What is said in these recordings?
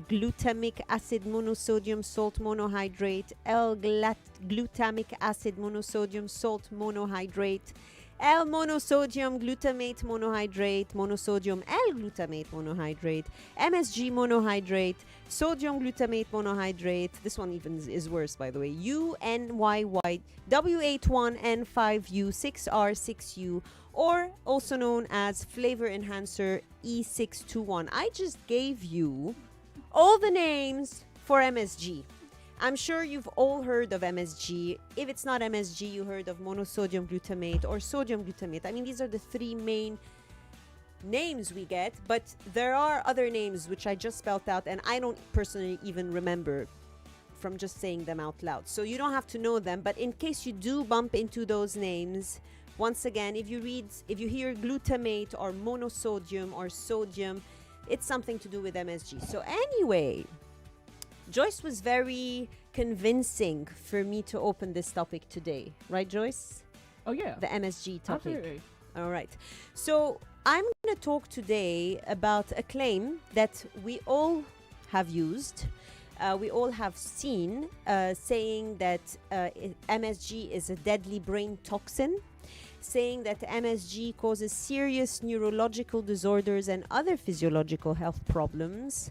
glutamic acid monosodium salt monohydrate, L-glutamic acid monosodium salt monohydrate, L-monosodium glutamate monohydrate, monosodium L-glutamate monohydrate, MSG monohydrate, sodium glutamate monohydrate. This one even is worse, by the way. UNYY, W81N5U6R6U, or also known as flavor enhancer E621. I just gave you all the names for MSG. I'm sure you've all heard of MSG. If it's not MSG, you heard of monosodium glutamate or sodium glutamate. I mean, these are the three main names we get, but there are other names which I just spelled out and I don't personally even remember from just saying them out loud. So you don't have to know them, but in case you do bump into those names, once again, if you hear glutamate or monosodium or sodium, it's something to do with MSG. So anyway, Joyce was very convincing for me to open this topic today. Right, Joyce? Oh, yeah. The MSG topic. Absolutely. All right. So I'm going to talk today about a claim that we all have used. We all have seen saying that MSG is a deadly brain toxin, saying that MSG causes serious neurological disorders and other physiological health problems.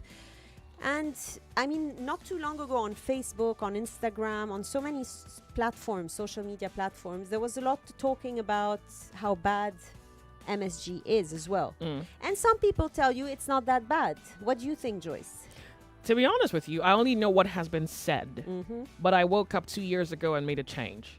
And I mean, not too long ago on Facebook, on Instagram, on so many platforms, social media platforms, there was a lot talking about how bad MSG is as well. And some people tell you it's not that bad. What do you think, Joyce? To be honest with you, I only know what has been said, but I woke up 2 years ago and made a change.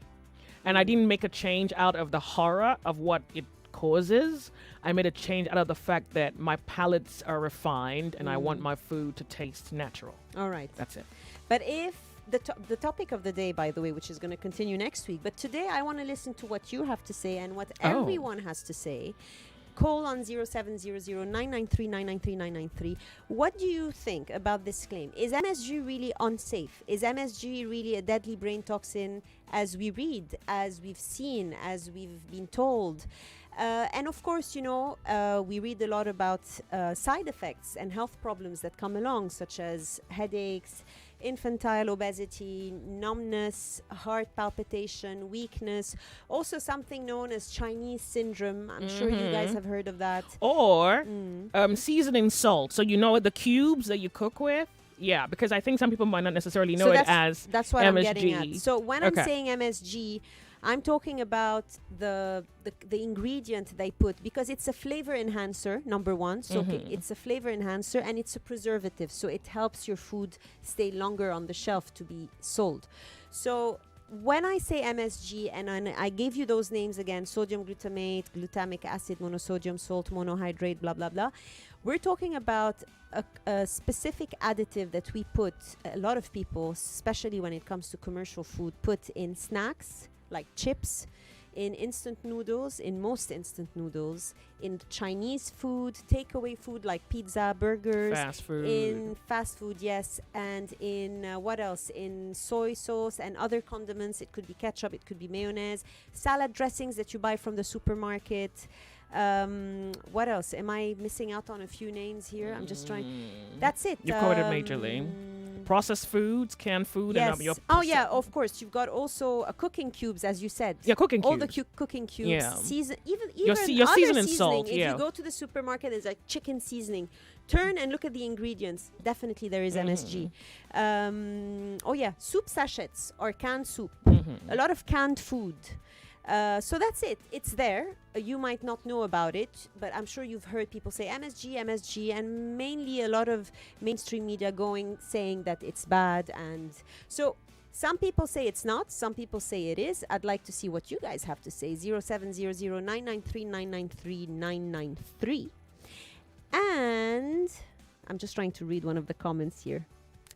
And I didn't make a change out of the horror of what it causes. I made a change out of the fact that my palates are refined and I want my food to taste natural. All right. That's it. But if the topic of the day, by the way, which is going to continue next week, but today I want to listen to what you have to say and what everyone has to say. Call on 0700-993-993-993. What do you think about this claim? Is MSG really unsafe? Is MSG really a deadly brain toxin, as we read, as we've seen, as we've been told? And of course, you know, we read a lot about side effects and health problems that come along, such as headaches, infantile obesity, numbness, heart palpitation, weakness, also something known as Chinese syndrome. I'm sure you guys have heard of that. Or seasoning salt. So you know the cubes that you cook with? Yeah, because I think some people might not necessarily know it as that's what MSG. I'm getting at. So when I'm saying MSG, I'm talking about the ingredient they put, because it's a flavor enhancer, number one. So it's a flavor enhancer and it's a preservative. So it helps your food stay longer on the shelf to be sold. So when I say MSG, and I gave you those names again, sodium glutamate, glutamic acid, monosodium salt monohydrate, blah, blah, blah. We're talking about a specific additive that we put, a lot of people, especially when it comes to commercial food, put in snacks, like chips, in instant noodles, in most instant noodles, in Chinese food, takeaway food like pizza, burgers, fast food. in fast food, yes, and in what else? In soy sauce and other condiments. It could be ketchup, it could be mayonnaise, salad dressings that you buy from the supermarket. What else? Am I missing out on a few names here? I'm just trying. That's it. You covered it majorly. Processed foods, canned food, yes. and your yeah, of course. You've got also cooking cubes, as you said. Yeah, cooking all cubes. the cooking cubes. Yeah. Even Your other seasoning salt. If you go to the supermarket, there's like chicken seasoning. Turn and look at the ingredients. Definitely there is MSG. Soup sachets or canned soup. A lot of canned food. So that's it. It's there. You might not know about it, but I'm sure you've heard people say MSG, and mainly a lot of mainstream media saying that it's bad. And so some people say it's not. Some people say it is. I'd like to see what you guys have to say. 0700-993-993-993. And I'm just trying to read one of the comments here.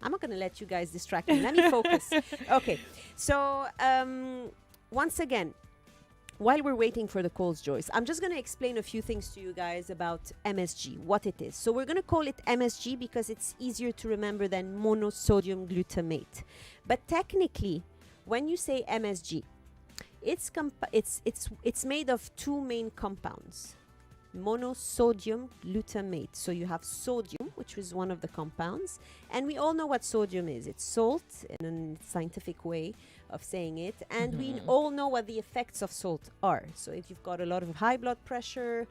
I'm not going to let you guys distract me. Let me focus. Okay. So once again, while we're waiting for the calls, Joyce, I'm just going to explain a few things to you guys about MSG, what it is. So we're going to call it MSG because it's easier to remember than monosodium glutamate. But technically, when you say MSG, it's made of two main compounds. monosodium glutamate. So you have sodium, which is one of the compounds, and we all know what sodium is. It's salt in a scientific way of saying it, and we all know what the effects of salt are. So if you've got a lot of high blood pressure,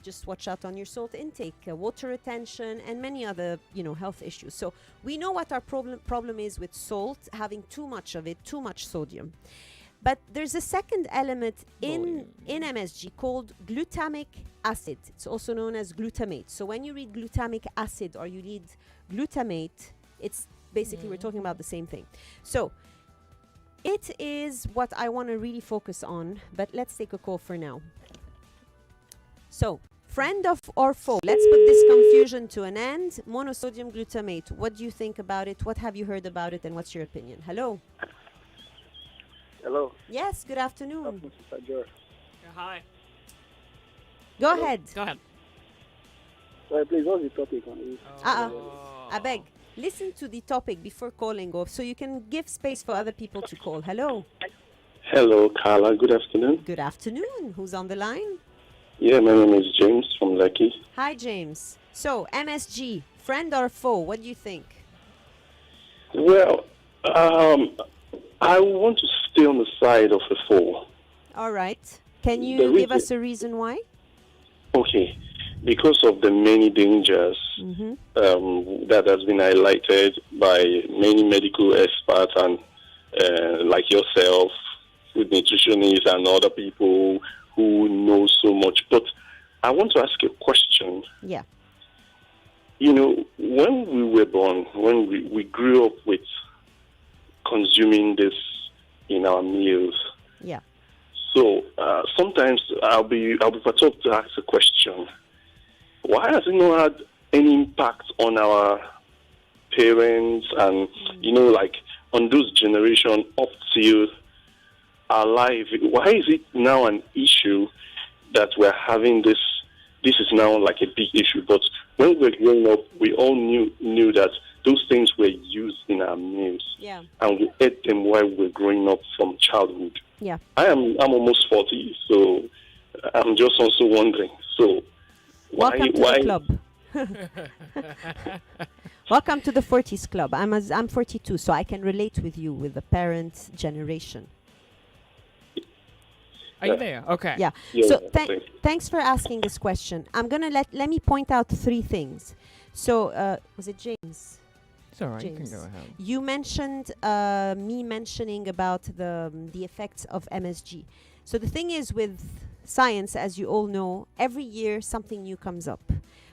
just watch out on your salt intake, water retention, and many other health issues. So we know what our problem is with salt, having too much of it, too much sodium. But there's a second element in MSG called glutamic acid. It's also known as glutamate. So when you read glutamic acid or you read glutamate, it's basically we're talking about the same thing. So it is what I want to really focus on, but let's take a call for now. So, friend of or foe? Let's put this confusion to an end. Monosodium glutamate. What do you think about it? What have you heard about it? And what's your opinion? Hello. Hello. Yes, good afternoon. Hi. Go ahead. Go ahead. Sorry, please, what's the topic on this? I beg. Listen to the topic before calling off so you can give space for other people to call. Hello. Hello, Carla. Good afternoon. Good afternoon. Who's on the line? Yeah, my name is James from Lucky. Hi, James. So, MSG, friend or foe? What do you think? Well, I want to stay on the side of the foe. All right. Can you give us a reason why? Okay. Because of the many dangers that has been highlighted by many medical experts and like yourself, food nutritionists and other people who know so much. But I want to ask a question. Yeah. When we were born, when we grew up with consuming this in our meals. Yeah. So sometimes I'll be perturbed to ask a question. Why has it not had any impact on our parents and, like on those generation up till our life? Why is it now an issue that we're having this? This is now like a big issue. But when we were growing up, we all knew that those things were used in our meals. Yeah. And we ate them while we were growing up from childhood. Yeah. I'm almost 40, so I'm just also wondering. So welcome to the club. Welcome to the 40s club. I'm 42, so I can relate with you with the parent generation. Are you there? Okay. Yeah. So thanks for asking this question. I'm gonna let me point out three things. So was it James? It's all right. James, you can go ahead. you mentioned me mentioning about the effects of MSG. So the thing is with science, as you all know, every year something new comes up.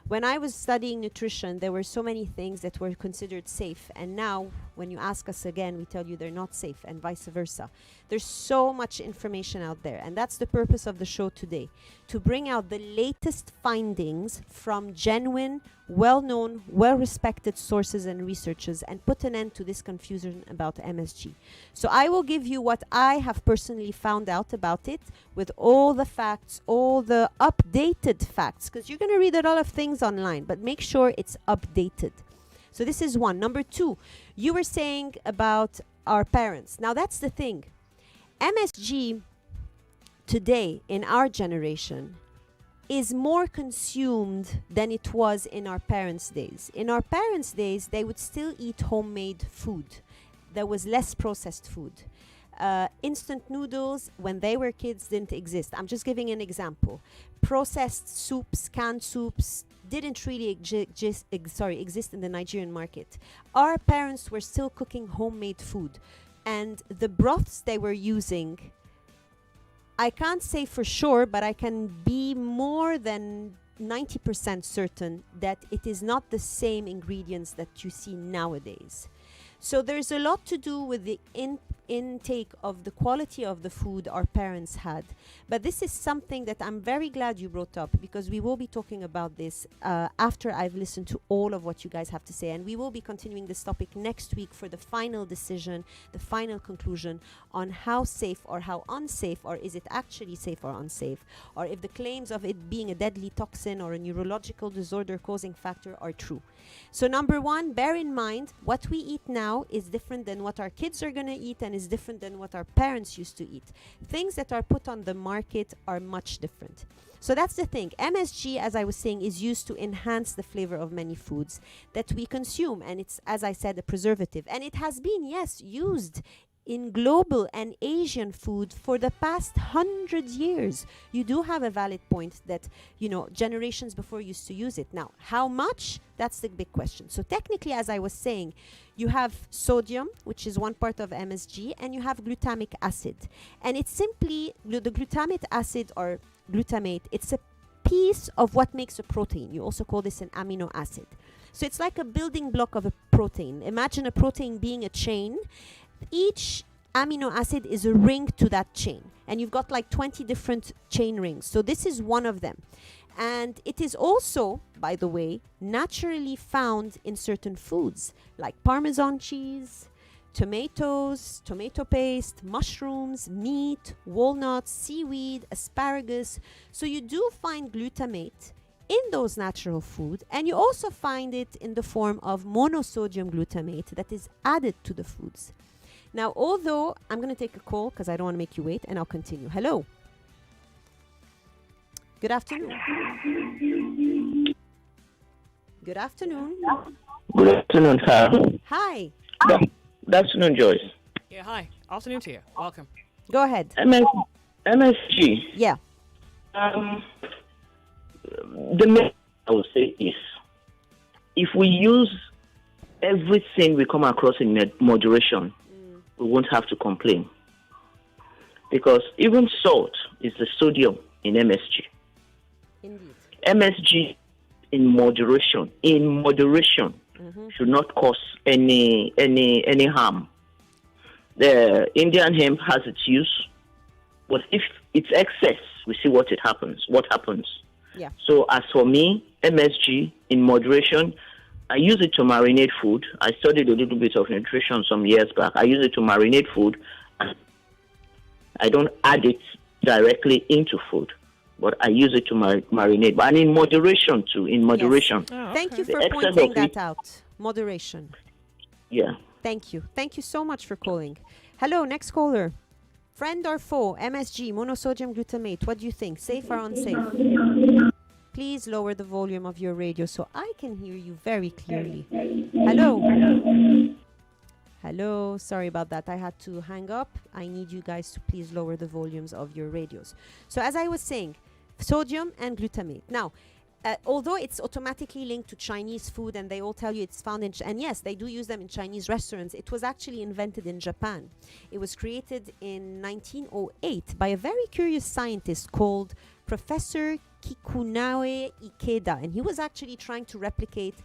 When I was studying nutrition, there were so many things that were considered safe. And now, when you ask us again, we tell you they're not safe, and vice versa. There's so much information out there. And that's the purpose of the show today, to bring out the latest findings from genuine, well-known, well-respected sources and researchers and put an end to this confusion about MSG. So I will give you what I have personally found out about it with all the facts, all the updated facts, because you're going to read a lot of things online, but make sure it's updated. So this is one. Number two, you were saying about our parents. Now that's the thing. MSG today in our generation is more consumed than it was in our parents' days. In our parents' days, they would still eat homemade food. There was less processed food. Instant noodles, when they were kids, didn't exist. I'm just giving an example. Processed soups, canned soups, didn't really exist in the Nigerian market. Our parents were still cooking homemade food. And the broths they were using, I can't say for sure, but I can be more than 90% certain that it is not the same ingredients that you see nowadays. So there's a lot to do with the intake of the quality of the food our parents had. But this is something that I'm very glad you brought up, because we will be talking about this after I've listened to all of what you guys have to say. And we will be continuing this topic next week for the final decision, the final conclusion on how safe or how unsafe, or is it actually safe or unsafe, or if the claims of it being a deadly toxin or a neurological disorder causing factor are true. So number one, bear in mind what we eat now is different than what our kids are going to eat and is is different than what our parents used to eat. Things that are put on the market are much different. So that's the thing. MSG, as I was saying, is used to enhance the flavor of many foods that we consume. And it's, as I said, a preservative. And it has been, yes, used in global and Asian food for the past 100 years. You do have a valid point that, generations before used to use it. Now, how much? That's the big question. So technically, as I was saying, you have sodium, which is one part of MSG, and you have glutamic acid. And it's simply the glutamic acid or glutamate. It's a piece of what makes a protein. You also call this an amino acid. So it's like a building block of a protein. Imagine a protein being a chain. Each amino acid is a ring to that chain, and you've got like 20 different chain rings. So this is one of them, and it is also, by the way, naturally found in certain foods like Parmesan cheese, tomatoes, tomato paste, mushrooms, meat, walnuts, seaweed, asparagus. So you do find glutamate in those natural foods, and you also find it in the form of monosodium glutamate that is added to the foods. Now, although I'm going to take a call because I don't want to make you wait, and I'll continue. Hello. Good afternoon. Good afternoon. Good afternoon, Carla. Hi. Good afternoon, Joyce. Yeah, hi. Afternoon to you. Welcome. Go ahead. MSG. Yeah. The main I would say is, if we use everything we come across in moderation, we won't have to complain. Because even salt is the sodium in MSG. Indeed. MSG in moderation, should not cause any harm. The Indian hemp has its use, but if it's excess, we see what happens. Yeah. So as for me, MSG in moderation, I use it to marinate food. I studied a little bit of nutrition some years back. I use it to marinate food. I don't add it directly into food, but I use it to marinate. And in moderation too, Yes. Oh, Thank you okay. for The excess pointing of that it- out. Moderation. Yeah. Thank you. Thank you so much for calling. Hello, next caller. Friend or foe, MSG, monosodium glutamate. What do you think? Safe or unsafe? Please lower the volume of your radio so I can hear you very clearly. Hello. Hello. Sorry about that. I had to hang up. I need you guys to please lower the volumes of your radios. So as I was saying, sodium and glutamate. Now, although it's automatically linked to Chinese food and they all tell you it's found in, and yes, they do use them in Chinese restaurants, it was actually invented in Japan. It was created in 1908 by a very curious scientist called Professor Kikunae Ikeda, and he was actually trying to replicate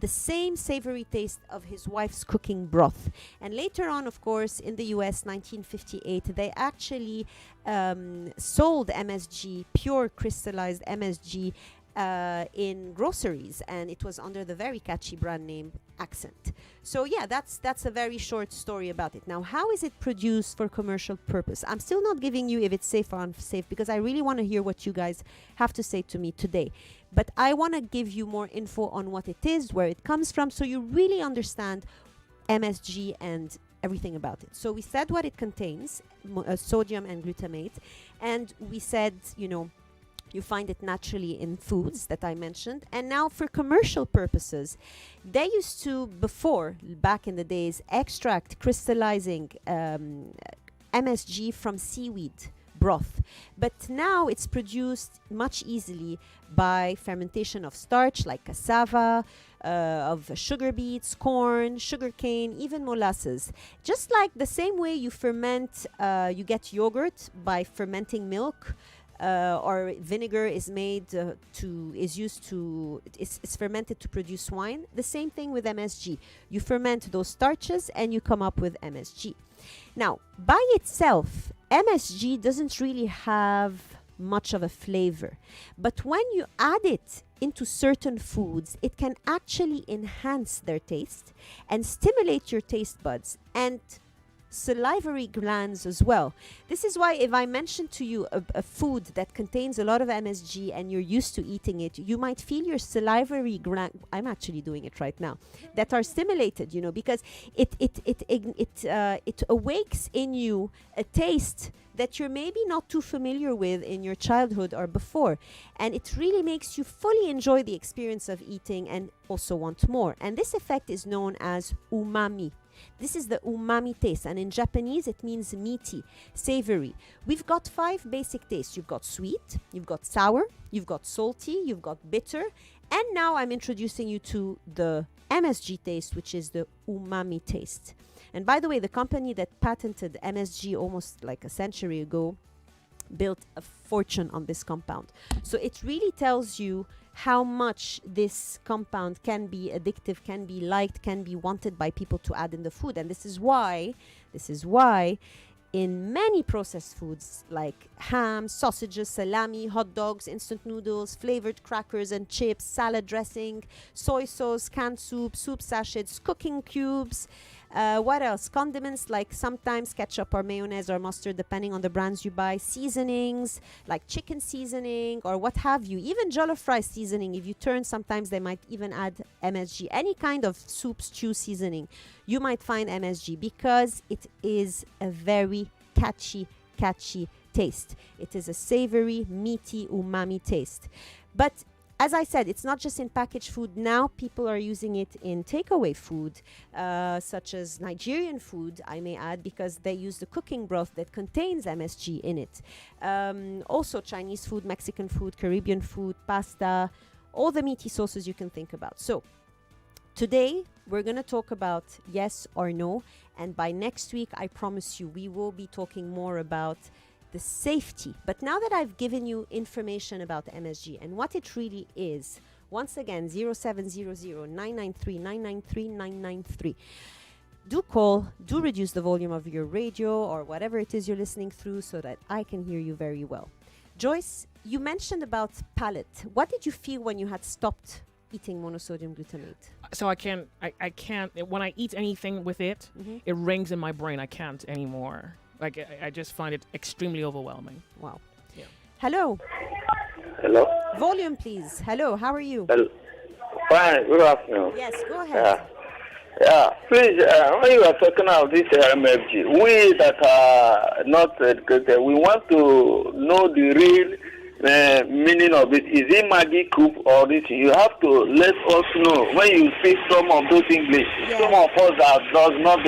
the same savory taste of his wife's cooking broth. And later on, of course, in the US, 1958, they actually sold MSG, pure crystallized MSG, in groceries, and it was under the very catchy brand name Accent. So yeah, that's a very short story about it. Now, how is it produced for commercial purpose? I'm still not giving you if it's safe or unsafe, because I really want to hear what you guys have to say to me today. But I want to give you more info on what it is, where it comes from, so you really understand MSG and everything about it. So we said what it contains, sodium and glutamate, and we said, you find it naturally in foods that I mentioned. And now for commercial purposes, they used to, back in the days, extract crystallizing MSG from seaweed broth. But now it's produced much easily by fermentation of starch like cassava, of sugar beets, corn, sugarcane, even molasses. Just like the same way you ferment, you get yogurt by fermenting milk, or vinegar is fermented to produce wine. The same thing with MSG. You ferment those starches and you come up with MSG. Now, by itself, MSG doesn't really have much of a flavor. But when you add it into certain foods, it can actually enhance their taste and stimulate your taste buds and salivary glands as well. This is why if I mention to you a food that contains a lot of MSG and you're used to eating it, you might feel your salivary gland. I'm actually doing it right now. That are stimulated, because it awakes in you a taste that you're maybe not too familiar with in your childhood or before. And it really makes you fully enjoy the experience of eating and also want more. And this effect is known as umami. This is the umami taste, and in Japanese it means meaty, savory. We've got 5 basic tastes. You've got sweet, you've got sour, you've got salty, you've got bitter, and now I'm introducing you to the MSG taste, which is the umami taste. And by the way, the company that patented MSG almost like a century ago built a fortune on this compound. So it really tells you how much this compound can be addictive, can be liked, can be wanted by people to add in the food. And this is why in many processed foods like ham, sausages, salami, hot dogs, instant noodles, flavored crackers and chips, salad dressing, soy sauce, canned soup, soup sachets, cooking cubes, what else? Condiments like sometimes ketchup or mayonnaise or mustard, depending on the brands you buy. Seasonings like chicken seasoning or what have you. Even jollof rice seasoning, if you turn, sometimes they might even add MSG. Any kind of soup, stew seasoning, you might find MSG because it is a very catchy taste. It is a savory, meaty, umami taste. But as I said, it's not just in packaged food. Now people are using it in takeaway food, such as Nigerian food, I may add, because they use the cooking broth that contains MSG in it. Also Chinese food, Mexican food, Caribbean food, pasta, all the meaty sauces you can think about. So today we're going to talk about yes or no. And by next week, I promise you, we will be talking more about the safety. But now that I've given you information about MSG and what it really is, once again, 0700-993-993-993. Do call, do reduce the volume of your radio or whatever it is you're listening through so that I can hear you very well. Joyce, you mentioned about palate. What did you feel when you had stopped eating monosodium glutamate? So I can't, when I eat anything with it, it rings in my brain. I can't anymore. Like, I just find it extremely overwhelming. Wow. Yeah. Hello. Hello? Volume, please. Hello, how are you? Hello. Fine, good afternoon. Yes, go ahead. Please, when you are talking about this MFG, we that are not educated, we want to know the real meaning of it. Is it Maggie Coop or this? You have to let us know when you speak some of those English. Yeah. Some of us that does not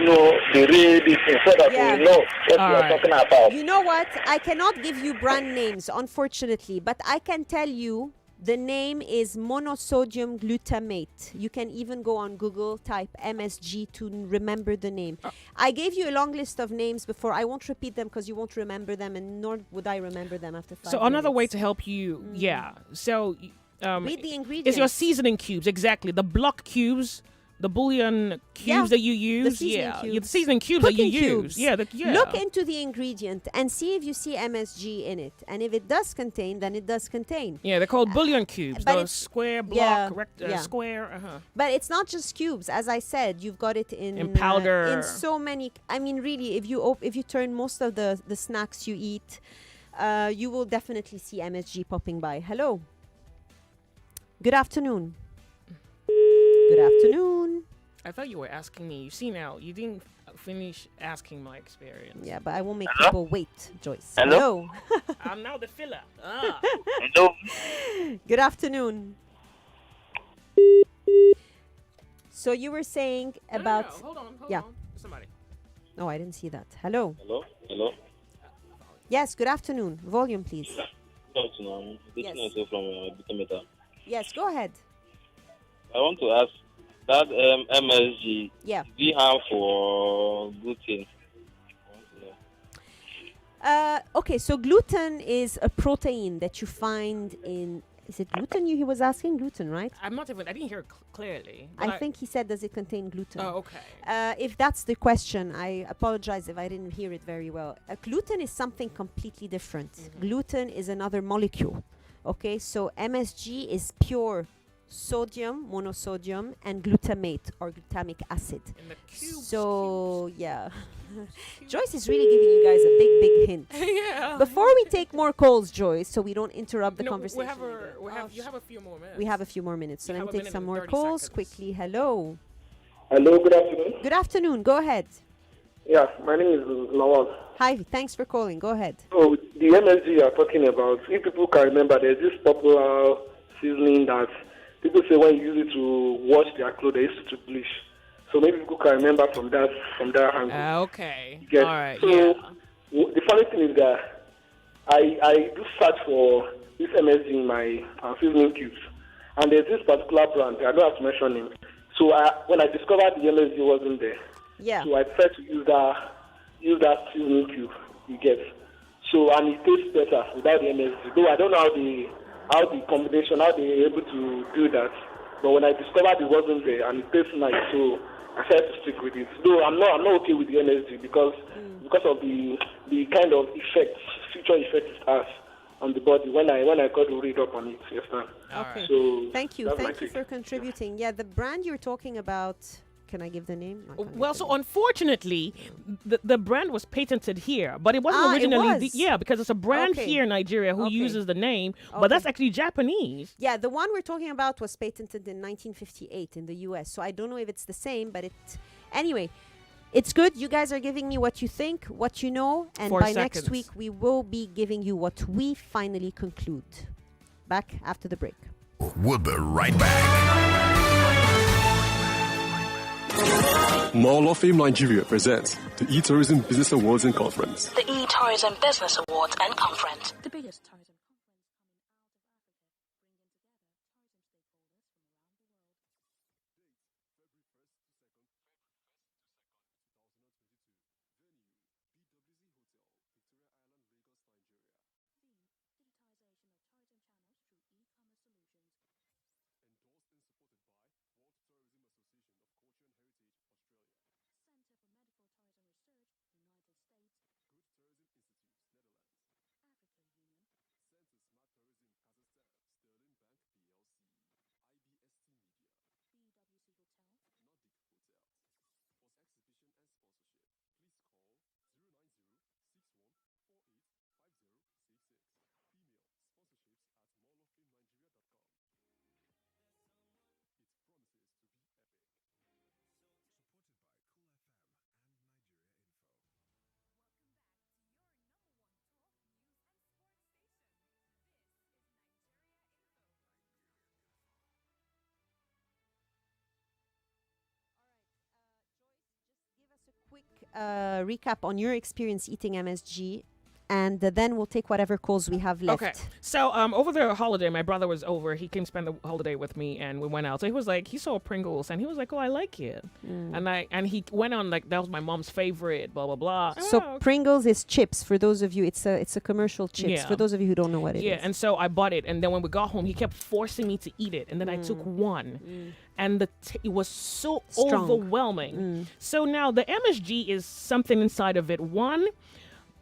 know the real thing, so that we know what All we are right. talking about. You know what? I cannot give you brand names, unfortunately, but I can tell you the name is monosodium glutamate. You can even go on Google, type MSG to remember the name. I gave you a long list of names before. I won't repeat them because you won't remember them, and nor would I remember them after 5 So another way minutes. to help you, So Read the ingredients. it's your seasoning cubes, exactly. The block cubes, the bouillon cubes that you use. seasoning cubes. The seasoning cubes that you Cooking use. cubes. Yeah. Look into the ingredient and see if you see MSG in it. And if it does contain, then it does contain. Yeah, they're called bouillon cubes. but The it's- square block, yeah. square. But it's not just cubes. As I said, you've got it in powder. in so many. I mean, really, if you turn most of the snacks you eat, you will definitely see MSG popping by. Hello. Good afternoon. Good afternoon. I thought you were asking me. You see now, you didn't finish asking my experience. Yeah, but I won't make people wait, Joyce. Hello? I'm now the filler. Hello? Good afternoon. So you were saying about... No, hold on. Yeah. Somebody. Oh, I didn't see that. Hello. Hello? Yes, good afternoon. Volume, please. Good afternoon. Yes. From Glutamate. Yes, go ahead. I want to ask that MSG, Yeah. is it harmful for gluten? Okay, so gluten is a protein that you find in... Is it gluten he was asking? Gluten, right? I didn't hear clearly. but I think he said, does it contain gluten? Oh, okay. If that's the question, I apologize if I didn't hear it very well. Gluten is something completely different. Gluten is another molecule. Okay, so MSG is pure sodium, monosodium, and glutamate or glutamic acid. In the cubes. So, yeah. Joyce is really giving you guys a big hint. Yeah. Before we take more calls, Joyce, so we don't interrupt the No, conversation. you have a few more minutes. We have a few more minutes, so You let have me a take minute some and more 30 calls seconds. quickly. Hello. Hello, good afternoon. Good afternoon. Go ahead. Yeah, my name is Lawal. Hi. Thanks for calling. Go ahead. So the MSG you are talking about, if people can remember, there's this popular seasoning that people say when you use it to wash their clothes, they used to bleach. So maybe people can remember from that angle. Okay. Yes. All right. So Yeah. the funny thing is that I do search for this MSG in my seasoning cubes, and there's this particular brand. I don't have to mention name. So when I discovered the MSG wasn't there, Yeah. so I tried to use that seasoning cube you get. So and it tastes better without the MSG. Though I don't know how the combination, how they're able to do that. But when I discovered it wasn't there and it tastes nice, so I decided to stick with it. Though I'm not okay with the MSG because of the kind of future effects it has on the body when I got to read up on it. Yes, ma'am. Okay. So Thank you. that's my Thank you take. for contributing. Yeah, the brand you're talking about. Can I give the name? I can't Well, give so the name. unfortunately, the brand was patented here, but it wasn't Ah, it originally. was? Yeah, because it's a brand Okay. here in Nigeria who Okay. uses the name, but that's Okay. actually Japanese. Yeah, the one we're talking about was patented in 1958 in the US. So I don't know if it's the same, but anyway, it's good. You guys are giving me what you think, what you know, and 4 by next seconds. week we will be giving you what we finally conclude. Back after the break. We'll be right back. Mall of Fame Nigeria presents the E-Tourism Business Awards and Conference. The E-Tourism Business Awards and Conference. The biggest tourism Quick recap on your experience eating MSG, and then we'll take whatever calls we have left. Okay. So over the holiday, my brother was over. He came spend the holiday with me, and we went out. So he was like, he saw Pringles, and he was like, "Oh, I like it." And he went on like, "That was my mom's favorite." Blah blah blah. So Oh, Pringles is chips. For those of you, it's a commercial chips. Yeah. For those of you who don't know what it is. yeah, and so I bought it, and then when we got home, he kept forcing me to eat it, and then I took one, and it was so Strong. overwhelming. So now the MSG is something inside of it.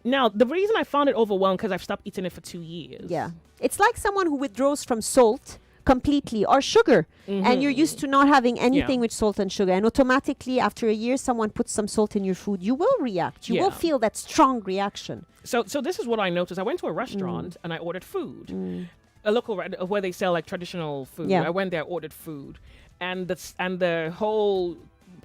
Now the reason I found it overwhelming because I've stopped eating it for 2 years. Yeah. It's like someone who withdraws from salt completely or sugar, and you're used to not having anything with salt and sugar, and automatically after a year someone puts some salt in your food, you will react. You will Yeah. feel that strong reaction. So this is what I noticed. I went to a restaurant and I ordered food, a local where they sell like traditional food. Yeah. I went there, ordered food, and the whole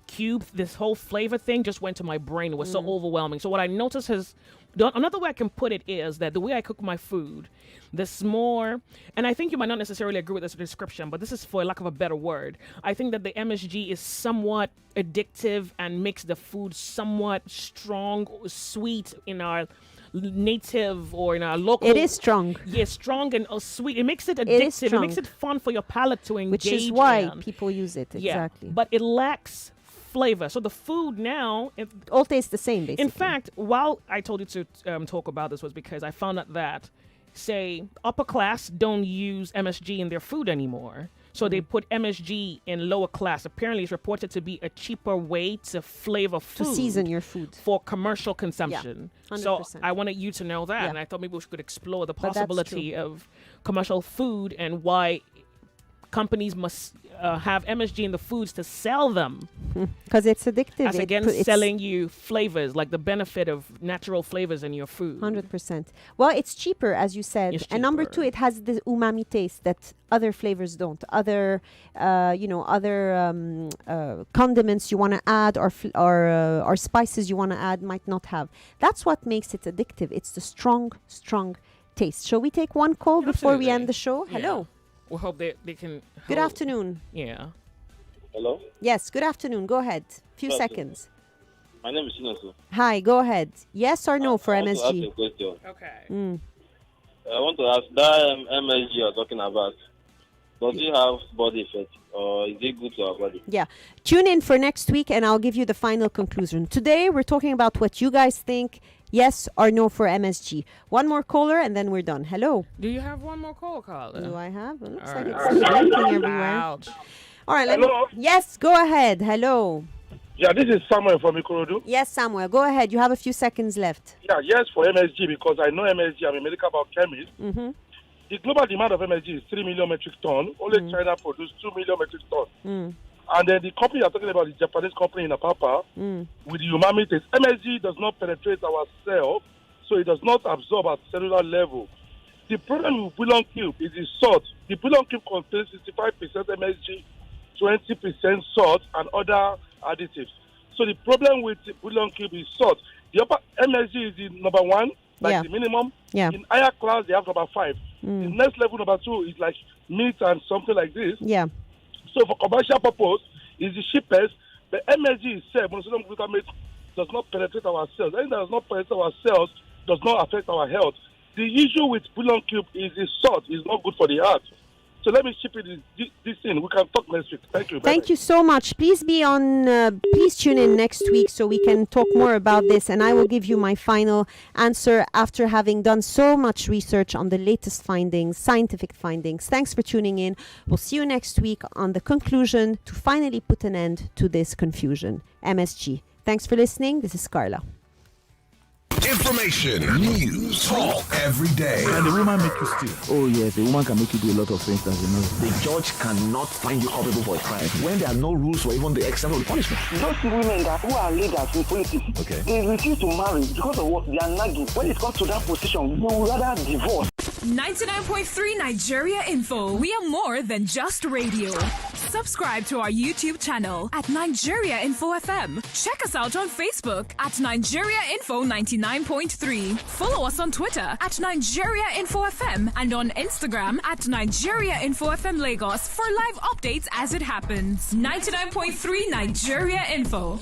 cube, this whole flavor thing just went to my brain. It was so overwhelming. So what I noticed is, another way I can put it is that the way I cook my food, this more, and I think you might not necessarily agree with this description, but this is for lack of a better word. I think that the MSG is somewhat addictive and makes the food somewhat strong, sweet in our native or in our local. It is strong, Yeah, strong and sweet. It makes it is addictive. It, makes strong. it fun for your palate to engage which is why in. people use it. Yeah, Exactly. but it lacks flavor. So the food now, All tastes the same, basically. in fact, while I told you to talk about this was because I found out that, say, upper class don't use MSG in their food anymore. So they put MSG in lower class. Apparently, it's reported to be a cheaper way to flavor to food. season your food. For commercial consumption. So 100%. I wanted you to know that. Yeah. And I thought maybe we could explore the But that's possibility of commercial food and why companies must have MSG in the foods to sell them. Because it's addictive. As against selling you flavors, like the benefit of natural flavors in your food. 100%. Well, it's cheaper, as you said. It's And number cheaper. 2, it has the umami taste that other flavors don't. Other, condiments you want to add or spices you want to add might not have. That's what makes it addictive. It's the strong taste. Shall we take one call before we end the show? Yeah. Hello. We hope they can. Good afternoon. Yeah. Hello? Yes, good afternoon. Go ahead. Few Good seconds. My name is Sinosu. Hi, go ahead. Yes or no for I want to ask MSG? a question. Okay. I want to ask that MSG you're talking about, does it have body effect or is it good to our body? Yeah. Tune in for next week and I'll give you the final conclusion. Today, we're talking about what you guys think, yes or no for MSG. One more caller and then we're done. Hello. Do you have one more call, Carla? Do I have? It looks All like right. it's blinking everywhere. Ouch. All right. Hello? Yes, go ahead. Hello. Yeah, this is Samuel from Ikorodu. Yes, Samuel. Go ahead. You have a few seconds left. Yeah, yes for MSG because I know MSG. I'm a medical biochemist. Mm-hmm. The global demand of MSG is 3 million metric ton. Only China produces 2 million metric ton. And then the company you're talking about, the Japanese company in Apapa, with the umami taste, MSG does not penetrate our cell, so it does not absorb at cellular level. The problem with bouillon cube is the salt. The bouillon cube contains 65% MSG, 20% salt, and other additives. So the problem with the bouillon cube is salt. The upper MSG is the number 1, like the minimum. Yeah. In higher class, they have number 5. The next level, number 2, is like meat and something like this. Yeah. So for commercial purpose, it's the cheapest. The MSG itself, monosodium glutamate, does not penetrate our cells. Anything that does not penetrate our cells does not affect our health. The issue with bouillon cube is the salt. It's not good for the heart. So let me ship it this in. We can talk next week. Thank you. Thank you so much. Please be on. Please tune in next week so we can talk more about this, and I will give you my final answer after having done so much research on the latest findings, scientific findings. Thanks for tuning in. We'll see you next week on the conclusion to finally put an end to this confusion. MSG. Thanks for listening. This is Carla. Information, news, talk every day. And the woman make you steal. Oh yes, the woman can make you do a lot of things that you know. The judge cannot find you culpable for a crime when there are no rules for even the extent of the punishment. Those women who are leaders in politics, they refuse to marry because of what they are nagging. When it comes to that position, we would rather divorce. 99.3 Nigeria Info. We are more than just radio. Subscribe to our YouTube channel at Nigeria Info FM. Check us out on Facebook at Nigeria Info 99.3. Follow us on Twitter at Nigeria Info FM and on Instagram at Nigeria Info FM Lagos for live updates as it happens. 99.3 Nigeria Info.